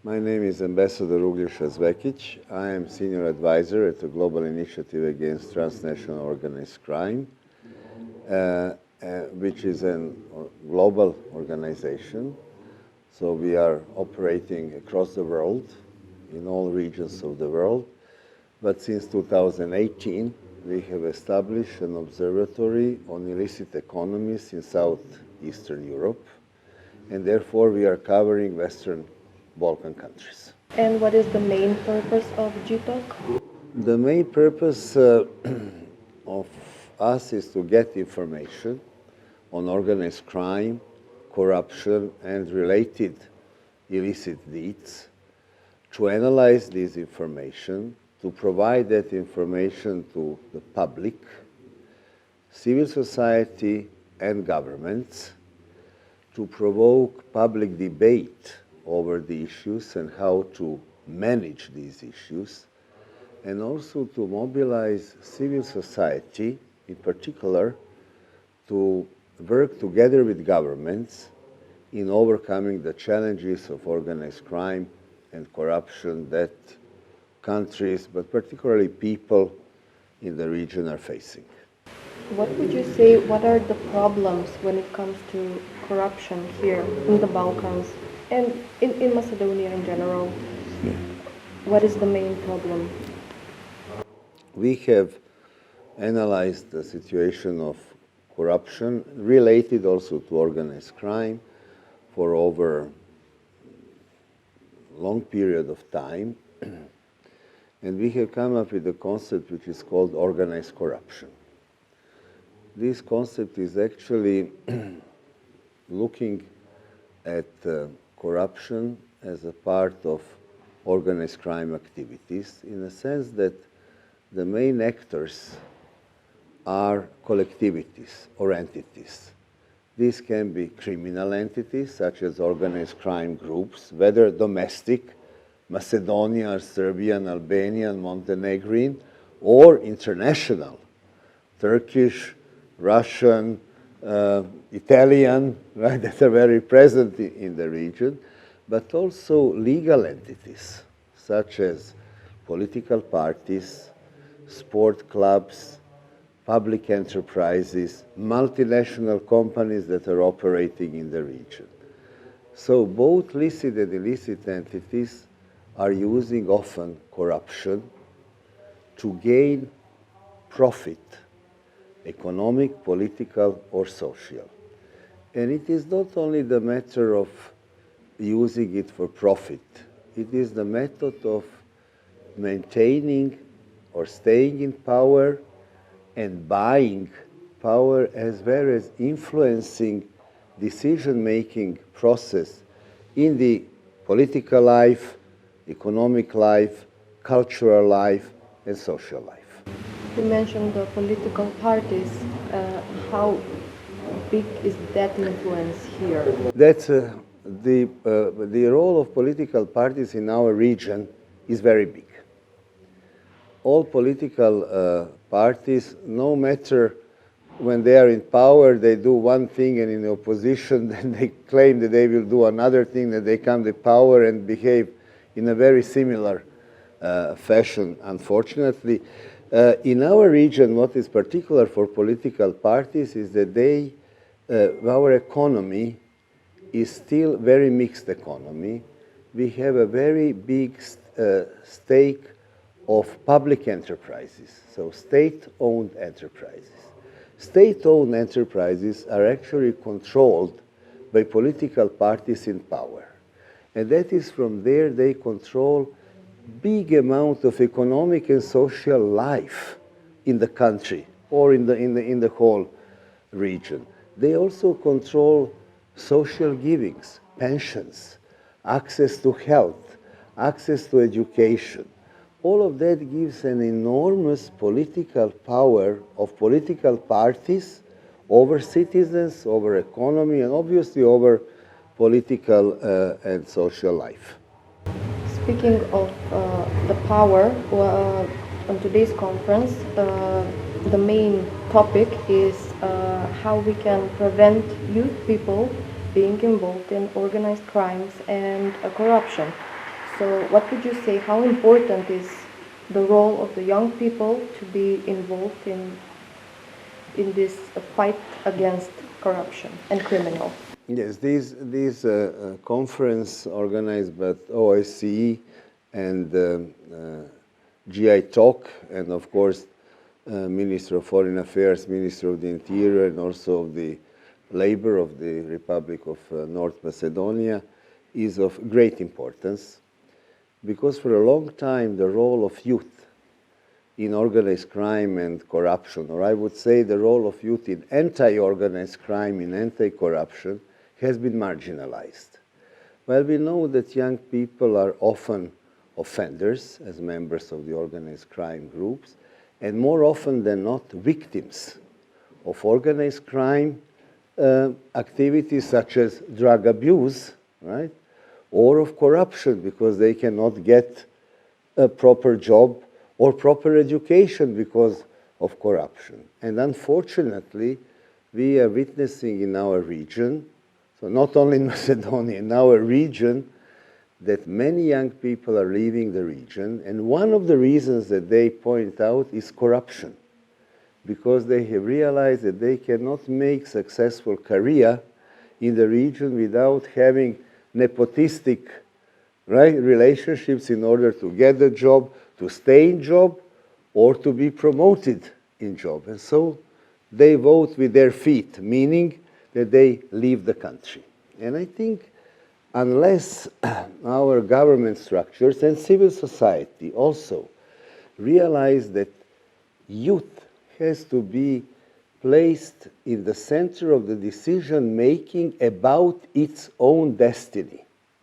My name is Ambassador Uglesha Zvekиć. I am Senior Advisor at the Global Initiative Against Transnational Organized Crime, which is a global organization. So we are operating across the world, in all regions of the world. But since 2018, we have established an observatory on illicit economies in Southeastern Europe, and therefore we are covering Western Balkan countries. And what is the main purpose of ГИ-ТОК? The main purpose of us is to get information on organized crime, corruption, and related illicit deeds, to analyze this information, to provide that information to the public, civil society, and governments, to provoke public debate over the issues and how to manage these issues, and also to mobilize civil society, in particular, to work together with governments in overcoming the challenges of organized crime and corruption that countries, but particularly people in the region, are facing. What would you say, what are the problems when it comes to corruption here in the Balkans and in Macedonia in general? What is the main problem? We have analyzed the situation of corruption related also to organized crime for over a long period of time. And we have come up with a concept which is called organized corruption. This concept is actually looking at corruption as a part of organized crime activities, in the sense that the main actors are collectivities or entities. These can be criminal entities, such as organized crime groups, whether domestic, Macedonian, Serbian, Albanian, Montenegrin, or international, Turkish, Russian, Italian, right, that are very present in the region, but also legal entities, such as political parties, sport clubs, public enterprises, multinational companies that are operating in the region. So both licit and illicit entities are using often corruption to gain profit, economic, political, or social. And it is not only the matter of using it for profit, it is the method of maintaining or staying in power and buying power, as well as influencing decision-making process in the political life, economic life, cultural life, and social life. You mentioned the political parties. How big is that influence here? That's the role of political parties in our region is very big. All political parties, no matter when they are in power, they do one thing, and in the opposition, then they claim that they will do another thing, that they come to power and behave in a very similar fashion, unfortunately. In our region, what is particular for political parties is that our economy is still very mixed economy. We have a very big stake of public enterprises, so state-owned enterprises. State-owned enterprises are actually controlled by political parties in power. And that is from there they control big amount of economic and social life in the country or in the whole region. They also control social givings, pensions, access to health, access to education. All of that gives an enormous political power of political parties over citizens, over economy, and obviously over political and social life. Speaking of the power, on today's conference, the main topic is how we can prevent youth people being involved in organized crimes and corruption. So what would you say, how important is the role of the young people to be involved in this fight against corruption and criminal? Yes, these conference organized by OSCE and ГИ-ТОК, and of course Minister of Foreign Affairs, Minister of the Interior, and also of the Labor of the Republic of North Macedonia, is of great importance, because for a long time the role of youth in organized crime and corruption, or I would say the role of youth in anti-organized crime, in anti-corruption, has been marginalized. Well, we know that young people are often offenders as members of the organized crime groups, and more often than not victims of organized crime activities such as drug abuse, right? Or of corruption, because they cannot get a proper job or proper education because of corruption. And unfortunately, we are witnessing in our region, so not only in Macedonia, in our region, that many young people are leaving the region, and one of the reasons that they point out is corruption, because they have realized that they cannot make successful career in the region without having nepotistic, right, relationships in order to get a job, to stay in job, or to be promoted in job. And so they vote with their feet, meaning that they leave the country. And I think unless our government structures and civil society also realize that youth has to be placed in the center of the decision making about its own destiny,